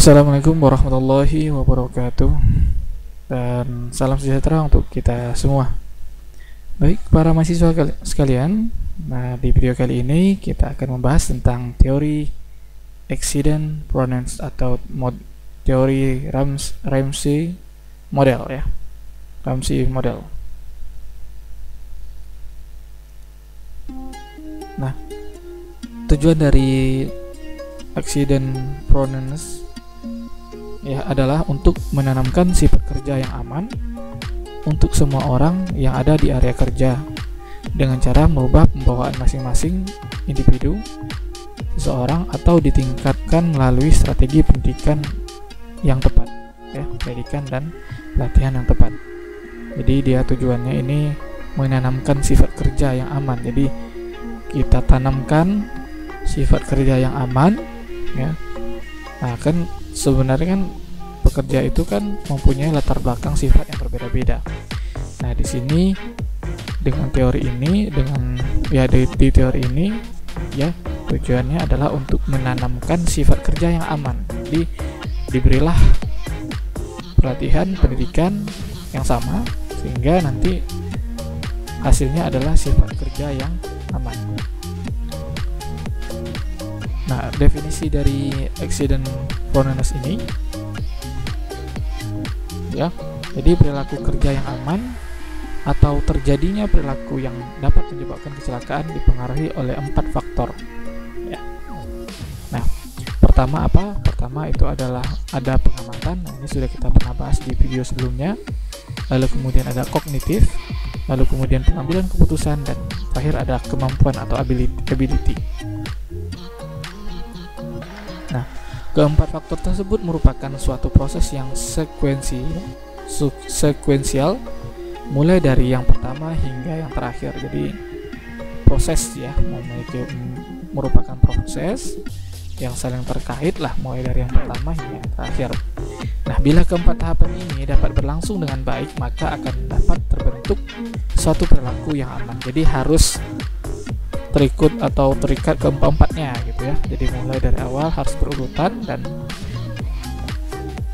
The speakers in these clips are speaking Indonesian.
Assalamualaikum warahmatullahi wabarakatuh, dan salam sejahtera untuk kita semua. Baik para mahasiswa sekalian, nah di video kali ini kita akan membahas tentang teori accident pronouns atau teori Ramsey model ya. Ramsey model. Nah, tujuan dari accident pronouns ya adalah untuk menanamkan sifat kerja yang aman untuk semua orang yang ada di area kerja dengan cara merubah pembawaan masing-masing individu seseorang atau ditingkatkan melalui strategi pendidikan yang tepat ya, pendidikan dan pelatihan yang tepat. Jadi dia tujuannya ini menanamkan sifat kerja yang aman. Jadi kita tanamkan sifat kerja yang aman ya. Nah, kan sebenarnya kan pekerja itu kan mempunyai latar belakang sifat yang berbeda-beda. Nah, di sini dengan teori ini, di teori ini ya, tujuannya adalah untuk menanamkan sifat kerja yang aman. Jadi diberilah pelatihan pendidikan yang sama sehingga nanti hasilnya adalah sifat kerja yang aman. Nah, definisi dari accident pronouns ini ya, jadi perilaku kerja yang aman atau terjadinya perilaku yang dapat menyebabkan kecelakaan dipengaruhi oleh 4 faktor ya. Nah, pertama apa? Pertama itu adalah ada pengamatan. Nah, ini sudah kita pernah bahas di video sebelumnya. Lalu kemudian ada kognitif, lalu kemudian pengambilan keputusan, dan terakhir ada kemampuan atau ability. Nah, keempat faktor tersebut merupakan suatu proses yang sekuensial mulai dari yang pertama hingga yang terakhir. Jadi proses ya, merupakan proses yang saling terkait lah, mulai dari yang pertama hingga yang terakhir. Nah, bila keempat tahapan ini dapat berlangsung dengan baik, maka akan dapat terbentuk suatu perilaku yang aman. Jadi harus terikut atau terikat keempat-empatnya gitu ya. Jadi mulai dari awal harus berurutan, dan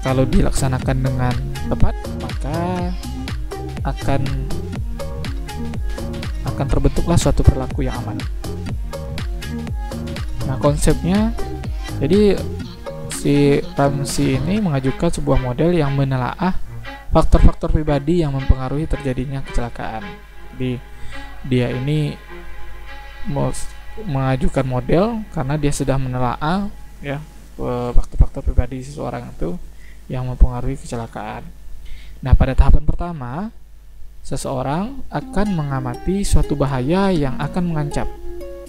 kalau dilaksanakan dengan tepat maka akan terbentuklah suatu perilaku yang aman. Nah, konsepnya, jadi si Ramsey ini mengajukan sebuah model yang menelaah faktor-faktor pribadi yang mempengaruhi terjadinya kecelakaan. Jadi dia ini mengajukan model karena dia sudah menelaah ya faktor-faktor pribadi seseorang itu yang mempengaruhi kecelakaan. Nah, pada tahapan pertama, seseorang akan mengamati suatu bahaya yang akan mengancam.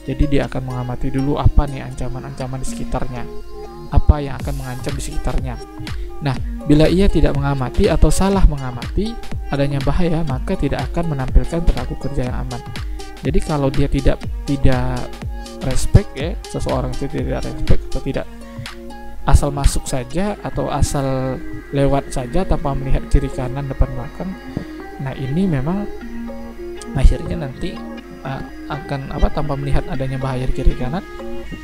Jadi dia akan mengamati dulu apa nih ancaman-ancaman di sekitarnya, apa yang akan mengancam di sekitarnya. Nah, bila ia tidak mengamati atau salah mengamati adanya bahaya, maka tidak akan menampilkan perilaku kerja yang aman. Jadi kalau dia tidak respect ya, seseorang itu tidak respect atau tidak asal masuk saja atau asal lewat saja tanpa melihat kiri kanan depan belakang, nah ini memang akhirnya nanti akan tanpa melihat adanya bahaya di kiri kanan,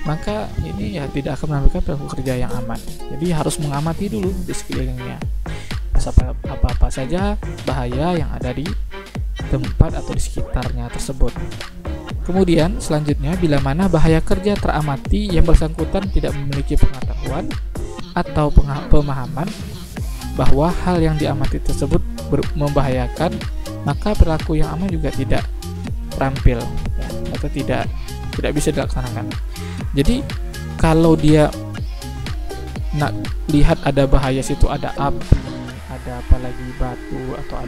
maka ini ya tidak akan menampilkan perilaku kerja yang aman. Jadi harus mengamati dulu di sekelilingnya apa saja bahaya yang ada di tempat atau di sekitarnya tersebut. Kemudian selanjutnya, bila mana bahaya kerja teramati yang bersangkutan tidak memiliki pengetahuan atau pemahaman bahwa hal yang diamati tersebut membahayakan, maka perilaku yang aman juga tidak terampil ya, atau tidak bisa dilaksanakan. Jadi kalau dia nak lihat ada bahaya situ, ada api, ada apalagi batu, atau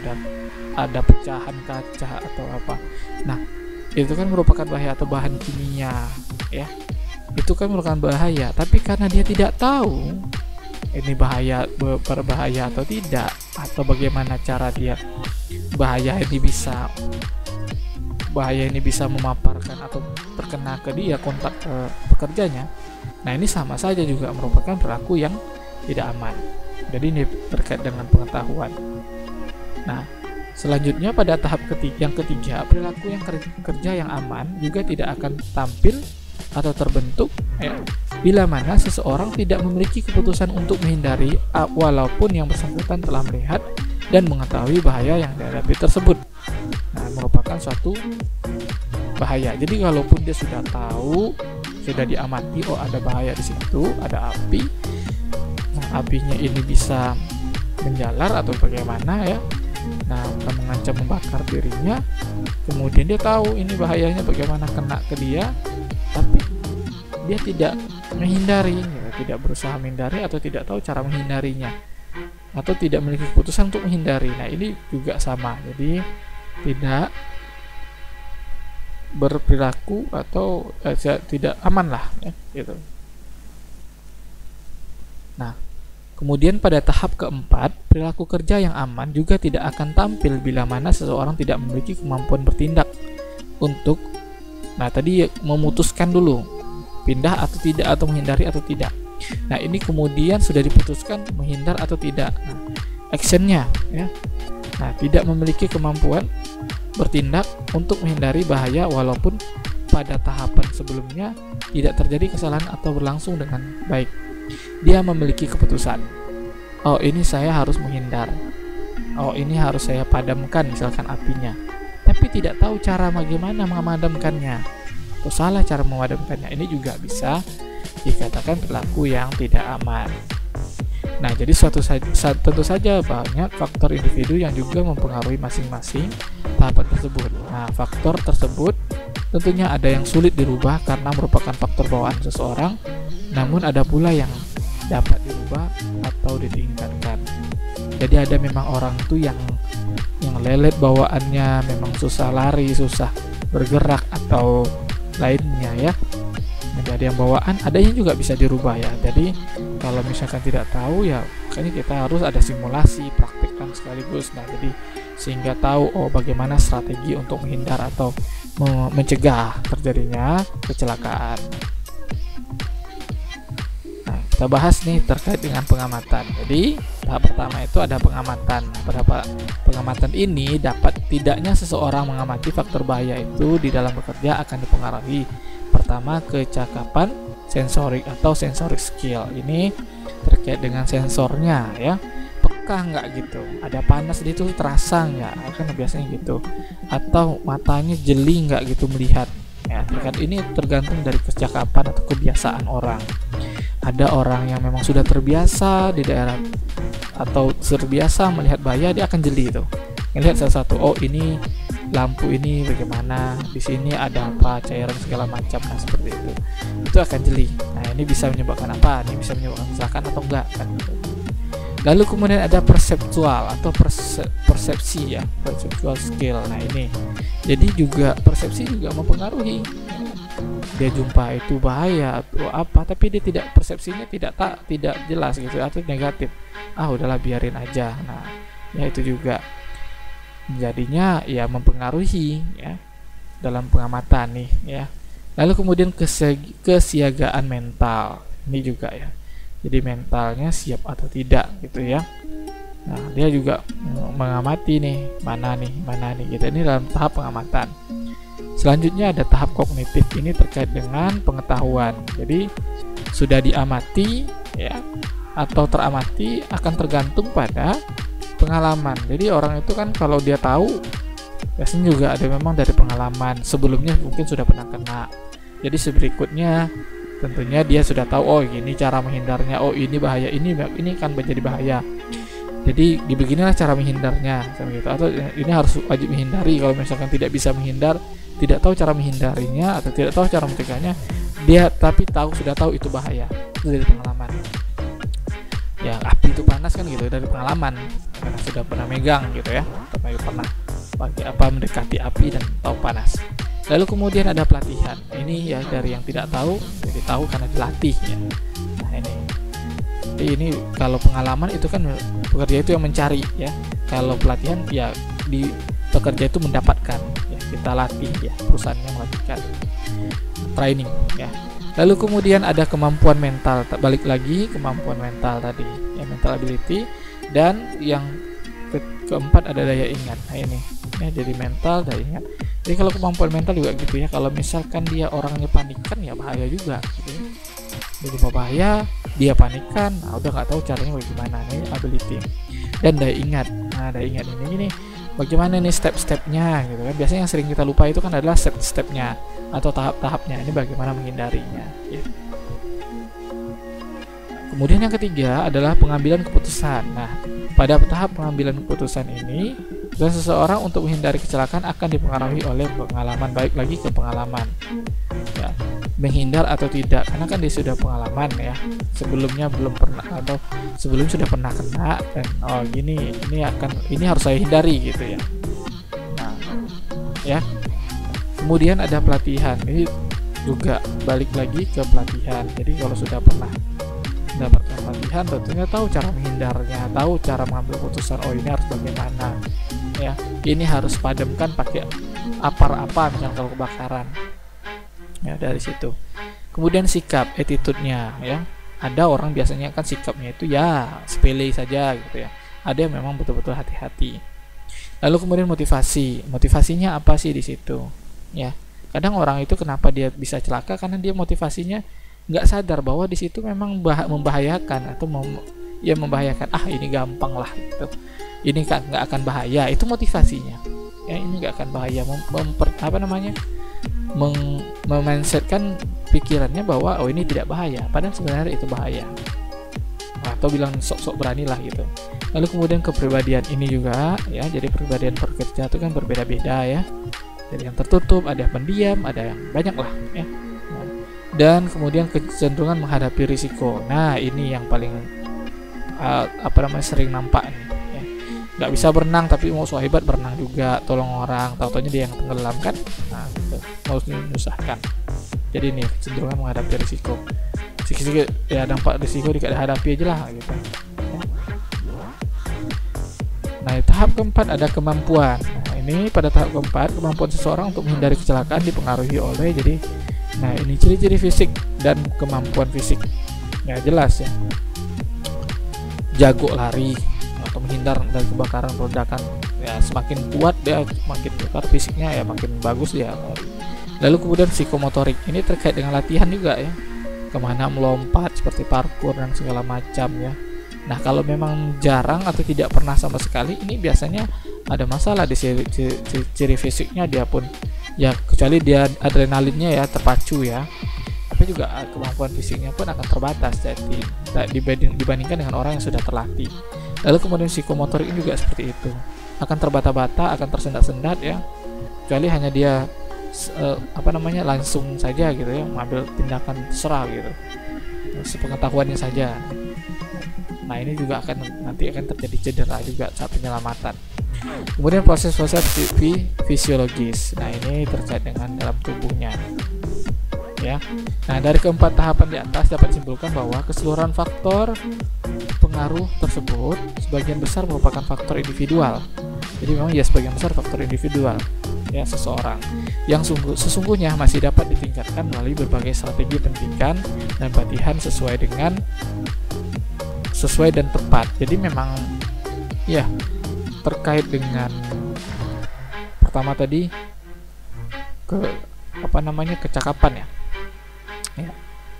ada pecahan kaca atau apa, nah itu kan merupakan bahaya, atau bahan kimia ya, itu kan merupakan bahaya. Tapi karena dia tidak tahu ini berbahaya atau tidak, atau bagaimana cara dia bahaya ini bisa memaparkan atau terkena ke dia, kontak ke pekerjanya, nah ini sama saja juga merupakan perilaku yang tidak aman. Jadi ini terkait dengan pengetahuan. Nah, selanjutnya pada tahap yang ketiga, perilaku yang kerja yang aman juga tidak akan tampil atau terbentuk ya, bila mana seseorang tidak memiliki keputusan untuk menghindari walaupun yang bersangkutan telah melihat dan mengetahui bahaya yang dihadapi tersebut. Nah, merupakan suatu bahaya. Jadi kalaupun dia sudah tahu, sudah diamati, oh ada bahaya di situ, ada api. Nah, apinya ini bisa menjalar atau bagaimana ya. Nah, akan mengancam membakar dirinya. Kemudian dia tahu ini bahayanya bagaimana kena ke dia, tapi dia tidak menghindari, ya, tidak berusaha menghindari atau tidak tahu cara menghindarinya, atau tidak memiliki keputusan untuk menghindari. Nah, ini juga sama. Jadi tidak berperilaku atau tidak aman lah ya, gitu. Nah, kemudian pada tahap keempat, perilaku kerja yang aman juga tidak akan tampil bila mana seseorang tidak memiliki kemampuan bertindak untuk, nah tadi memutuskan dulu pindah atau tidak, atau menghindari atau tidak. Nah, ini kemudian sudah diputuskan menghindar atau tidak. Nah, actionnya ya. Nah, tidak memiliki kemampuan bertindak untuk menghindari bahaya walaupun pada tahapan sebelumnya tidak terjadi kesalahan atau berlangsung dengan baik. Dia memiliki keputusan, oh ini saya harus menghindar, oh ini harus saya padamkan misalkan apinya, tapi tidak tahu cara bagaimana memadamkannya, atau salah cara memadamkannya. Ini juga bisa dikatakan perilaku yang tidak aman. Nah, jadi tentu saja banyak faktor individu yang juga mempengaruhi masing-masing tahapan tersebut. Nah, faktor tersebut tentunya ada yang sulit dirubah karena merupakan faktor bawaan seseorang, namun ada pula yang dapat dirubah atau ditingkatkan. Jadi ada memang orang itu yang lelet bawaannya, memang susah lari, susah bergerak atau lainnya ya. Menjadi yang bawaan, ada yang juga bisa dirubah ya. Jadi kalau misalkan tidak tahu ya, makanya kita harus ada simulasi, praktikkan sekaligus. Nah, jadi sehingga tahu oh bagaimana strategi untuk menghindar atau mencegah terjadinya kecelakaan. Nah, kita bahas nih terkait dengan pengamatan. Jadi tahap pertama itu ada pengamatan. Pada pengamatan ini dapat tidaknya seseorang mengamati faktor bahaya itu di dalam bekerja akan dipengaruhi pertama kecakapan sensorik atau sensorik skill. Ini terkait dengan sensornya ya, peka nggak gitu, ada panas di itu terasa nggak, kan biasanya gitu, atau matanya jeli nggak gitu melihat ya. Terkait ini tergantung dari kecakapan atau kebiasaan orang. Ada orang yang memang sudah terbiasa di daerah atau terbiasa melihat bahaya, dia akan jeli itu, melihat salah satu, oh ini lampu ini bagaimana, di sini ada apa, cairan segala macam. Nah, seperti itu akan jeli. Nah, ini bisa menyebabkan apa, ini bisa menyebabkan kecelakaan atau enggak kan gitu. Lalu kemudian ada perseptual atau persepsi ya, perceptual skill. Nah, ini jadi juga persepsi juga mempengaruhi. Dia jumpa itu bahaya atau apa, tapi dia tidak, persepsinya tidak jelas gitu atau negatif, udahlah biarin aja. Nah, ya itu juga jadinya ya mempengaruhi ya dalam pengamatan nih ya. Lalu kemudian kesiagaan mental, ini juga ya, jadi mentalnya siap atau tidak gitu ya. Nah, dia juga mengamati nih mana nih gitu. Ini dalam tahap pengamatan. Selanjutnya ada tahap kognitif, ini terkait dengan pengetahuan. Jadi sudah diamati ya atau teramati akan tergantung pada pengalaman. Jadi orang itu kan kalau dia tahu, biasanya juga ada memang dari pengalaman sebelumnya, mungkin sudah pernah kena. Jadi berikutnya tentunya dia sudah tahu, oh gini cara menghindarnya, oh ini bahaya, ini kan menjadi bahaya. Jadi beginilah cara menghindarnya, gitu. Atau ini harus wajib menghindari. Kalau misalkan tidak bisa menghindar, tidak tahu cara menghindarinya atau tidak tahu cara mencegahnya, dia tapi sudah tahu itu bahaya, itu dari pengalaman. Ya, api itu panas kan gitu, dari pengalaman, karena sudah pernah megang gitu ya, atau pernah mendekati api dan tahu panas. Lalu kemudian ada pelatihan. Ini ya dari yang tidak tahu jadi tahu karena dilatih ya. Nah, ini kalau pengalaman itu kan pekerja itu yang mencari ya. Kalau pelatihan ya di pekerja itu mendapatkan ya, kita latih ya, perusahaannya melatihkan, training ya. Lalu kemudian ada kemampuan mental, balik lagi kemampuan mental tadi ya, mental ability. Dan yang keempat ada daya ingat. Nah, ini ya, jadi mental, daya ingat. Jadi kalau kemampuan mental juga gitu ya, kalau misalkan dia orangnya panikan ya bahaya juga gitu. Dia bahaya, dia panikan, nah udah nggak tahu caranya bagaimana. Ini ability. Dan daya ingat. Nah, daya ingat ini bagaimana nih step-stepnya gitu kan. Biasanya yang sering kita lupa itu kan adalah step-stepnya atau tahap-tahapnya. Ini bagaimana menghindarinya ya. Kemudian yang ketiga adalah pengambilan keputusan. Nah, pada tahap pengambilan keputusan ini, dan seseorang untuk menghindari kecelakaan akan dipengaruhi oleh pengalaman, baik lagi ke pengalaman. Ya, menghindar atau tidak, karena kan dia sudah pengalaman ya. Sebelumnya belum pernah atau sebelum sudah pernah kena dan oh gini, ini harus saya hindari gitu ya. Nah, ya. Kemudian ada pelatihan. Ini juga balik lagi ke pelatihan. Jadi kalau sudah pernah mendapatkan pelatihan, tentunya tahu cara menghindarnya, tahu cara mengambil keputusan. Oh ini harus bagaimana, ya. Ini harus padamkan pakai apa misalnya kalau kebakaran. Ya dari situ. Kemudian sikap, attitude-nya, ya. Ada orang biasanya kan sikapnya itu ya sepele saja gitu ya. Ada yang memang betul-betul hati-hati. Lalu kemudian motivasinya apa sih di situ? Ya, kadang orang itu kenapa dia bisa celaka karena dia motivasinya nggak sadar bahwa di situ memang membahayakan atau membahayakan. Ini gampang lah gitu, ini kan nggak akan bahaya, itu motivasinya ya. Ini nggak akan bahaya, memindsetkan pikirannya bahwa oh ini tidak bahaya, padahal sebenarnya itu bahaya, atau bilang sok-sok berani lah gitu. Lalu kemudian kepribadian ini juga ya, jadi kepribadian pekerja itu kan berbeda-beda ya. Jadi yang tertutup, ada yang pendiam, ada yang banyak lah ya. Dan kemudian kecenderungan menghadapi risiko. Nah ini yang paling sering nampak nih ya. Nggak bisa berenang tapi mau so hebat berenang juga, tolong orang, tahu-taunya dia yang tenggelam kan. Nah gitu, mau menyusahkan. Jadi ini kecenderungan menghadapi risiko. Sikit-sikit ya dampak risiko dihadapi aja lah gitu ya. Nah tahap keempat ada kemampuan. Nah ini pada tahap keempat, kemampuan seseorang untuk menghindari kecelakaan dipengaruhi oleh nah ini ciri-ciri fisik dan kemampuan fisik ya, jelas ya, jago lari atau menghindar dari kebakaran, ledakan ya, semakin kuat dia makin kuat fisiknya ya, makin bagus dia. Lalu kemudian psikomotorik, ini terkait dengan latihan juga ya, kemana melompat seperti parkour dan segala macam ya. Nah kalau memang jarang atau tidak pernah sama sekali, ini biasanya ada masalah di ciri fisiknya dia pun ya, kecuali dia adrenalinnya ya terpacu ya, tapi juga kemampuan fisiknya pun akan terbatas jadi dibandingkan dengan orang yang sudah terlatih. Lalu kemudian psikomotorik ini juga seperti itu, akan terbata-bata, akan tersendat-sendat ya, kecuali hanya dia langsung saja gitu ya, mengambil tindakan terserah gitu, sepengetahuannya saja. Nah ini juga nanti akan terjadi cedera juga saat penyelamatan. Kemudian proses-proses fisiologis. Nah ini terkait dengan dalam tubuhnya ya. Nah dari keempat tahapan di atas dapat disimpulkan bahwa keseluruhan faktor pengaruh tersebut sebagian besar merupakan faktor individual. Jadi memang ya sebagian besar faktor individual ya seseorang yang sesungguhnya masih dapat ditingkatkan melalui berbagai strategi pendidikan dan pelatihan sesuai dan tepat. Jadi memang ya terkait dengan pertama tadi kecakapan ya.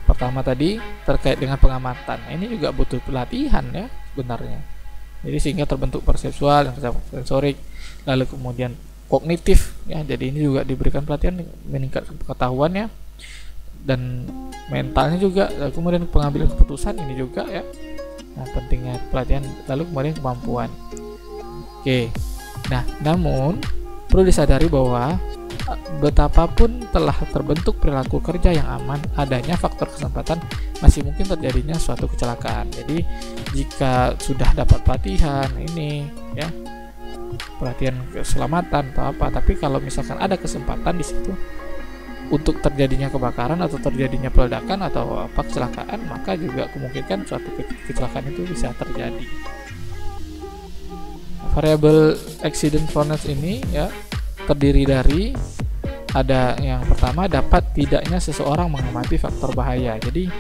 Pertama tadi terkait dengan pengamatan. Ini juga butuh pelatihan ya sebenarnya. Jadi sehingga terbentuk perseptual dan sensorik, lalu kemudian kognitif ya. Jadi ini juga diberikan pelatihan meningkatkan pengetahuannya dan mentalnya juga. Lalu kemudian pengambilan keputusan ini juga ya. Nah, pentingnya pelatihan, lalu kemudian kemampuan. Oke. Nah, namun perlu disadari bahwa betapapun telah terbentuk perilaku kerja yang aman, adanya faktor kesempatan masih mungkin terjadinya suatu kecelakaan. Jadi, jika sudah dapat pelatihan ini ya, pelatihan keselamatan atau apa, tapi kalau misalkan ada kesempatan di situ untuk terjadinya kebakaran atau terjadinya peledakan atau kecelakaan, maka juga kemungkinan suatu kecelakaan itu bisa terjadi. Variabel accident prone ini ya terdiri dari ada yang pertama, dapat tidaknya seseorang mengamati faktor bahaya. Jadi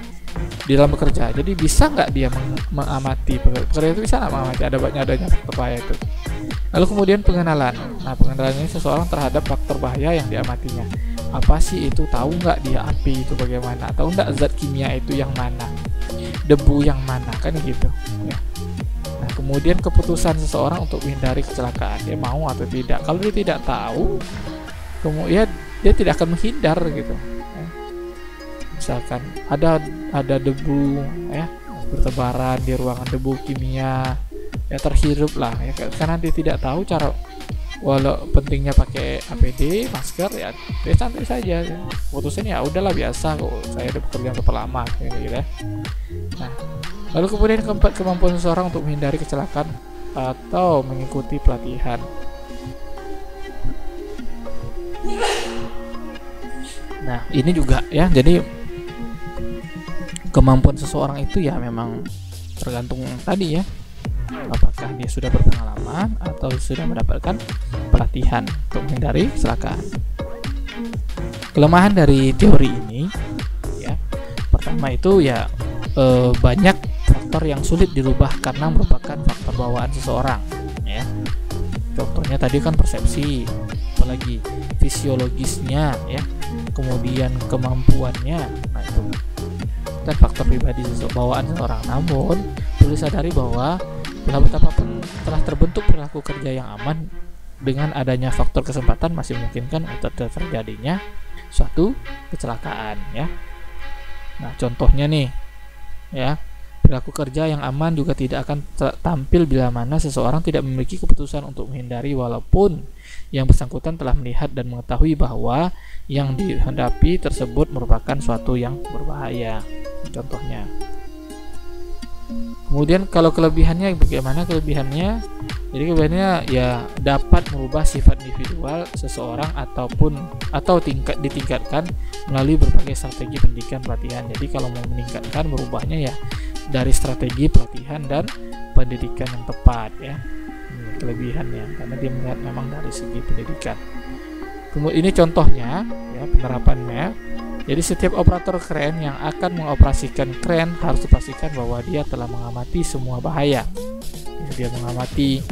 di dalam bekerja, jadi bisa nggak dia mengamati pekerja itu, bisa nggak mengamati adanya faktor bahaya itu. Lalu kemudian pengenalan. Nah pengenalan ini seseorang terhadap faktor bahaya yang diamatinya. apa sih itu, tahu nggak dia api itu bagaimana, tahu nggak zat kimia itu yang mana, debu yang mana, kan gitu ya. Nah, kemudian keputusan seseorang untuk menghindari kecelakaan, dia mau atau tidak. Kalau dia tidak tahu, kemudian dia tidak akan menghindar gitu ya. Misalkan ada debu ya bertebaran di ruangan, debu kimia ya, terhirup lah ya, karena dia tidak tahu cara, walau pentingnya pakai APD, masker ya, dia santai saja ya. Putusannya ya udahlah, biasa kok, saya udah bekerja untuk lama gitu ya. Nah, lalu kemudian keempat, kemampuan seseorang untuk menghindari kecelakaan atau mengikuti pelatihan. Nah, ini juga ya, jadi kemampuan seseorang itu ya memang tergantung tadi ya, apakah dia sudah berpengalaman atau sudah mendapatkan pelatihan untuk menghindari kecelakaan. Kelemahan dari teori ini ya, pertama itu ya banyak faktor yang sulit dirubah karena merupakan faktor bawaan seseorang ya. Contohnya tadi kan persepsi, apalagi fisiologisnya ya, kemudian kemampuannya, nah itu, dan faktor pribadi bawaan seseorang. Namun perlu disadari bahwa betapapun telah terbentuk perilaku kerja yang aman, dengan adanya faktor kesempatan masih memungkinkan untuk terjadinya suatu kecelakaan ya. Nah, contohnya nih ya, perilaku kerja yang aman juga tidak akan tampil bila mana seseorang tidak memiliki keputusan untuk menghindari, walaupun yang bersangkutan telah melihat dan mengetahui bahwa yang dihadapi tersebut merupakan suatu yang berbahaya. Contohnya. Kemudian kalau kelebihannya, bagaimana kelebihannya? Jadi kelebihannya ya dapat merubah sifat individual seseorang atau ditingkatkan melalui berbagai strategi pendidikan pelatihan. Jadi kalau mau meningkatkan, merubahnya ya dari strategi pelatihan dan pendidikan yang tepat ya. Ini kelebihannya, karena dia melihat memang dari segi pendidikan. Kemudian ini contohnya ya, penerapannya. Jadi setiap operator kren yang akan mengoperasikan kren harus dipastikan bahwa dia telah mengamati semua bahaya. Dia mengamati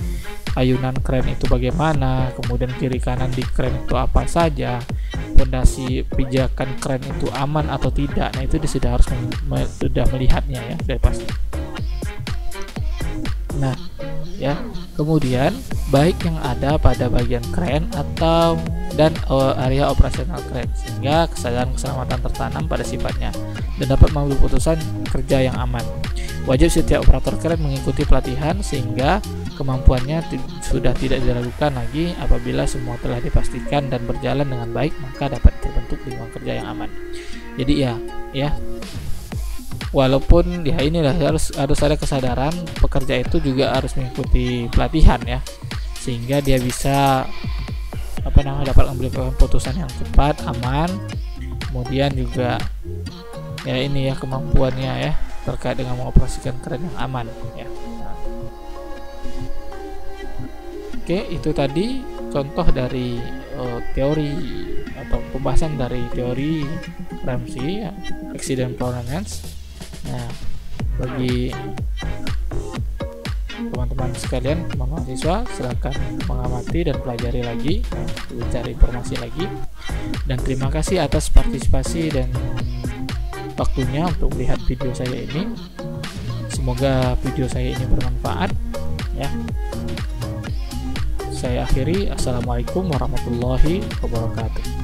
ayunan kren itu bagaimana, kemudian kiri kanan di kren itu apa saja, fondasi pijakan kren itu aman atau tidak. Nah, itu dia sudah harus sudah melihatnya ya, sudah pasti. Nah, ya, kemudian baik yang ada pada bagian kren dan area operasional kren, sehingga kesadaran keselamatan tertanam pada sifatnya dan dapat mengambil keputusan kerja yang aman. Wajib setiap operator kren mengikuti pelatihan sehingga kemampuannya sudah tidak diragukan lagi. Apabila semua telah dipastikan dan berjalan dengan baik, maka dapat terbentuk lingkungan kerja yang aman. Jadi ya walaupun ya inilah harus ada kesadaran pekerja itu juga harus mengikuti pelatihan ya, sehingga dia bisa dapat mengambil keputusan yang tepat, aman. Kemudian juga ya ini ya kemampuannya ya terkait dengan mengoperasikan kren yang aman ya. Nah. Oke, itu tadi contoh dari teori atau pembahasan dari teori Ramsey ya, accident tolerance. Nah, bagi teman-teman sekalian, teman mahasiswa, silakan mengamati dan pelajari lagi, cari informasi lagi. Dan terima kasih atas partisipasi dan waktunya untuk melihat video saya ini. Semoga video saya ini bermanfaat ya. Saya akhiri. Assalamualaikum warahmatullahi wabarakatuh.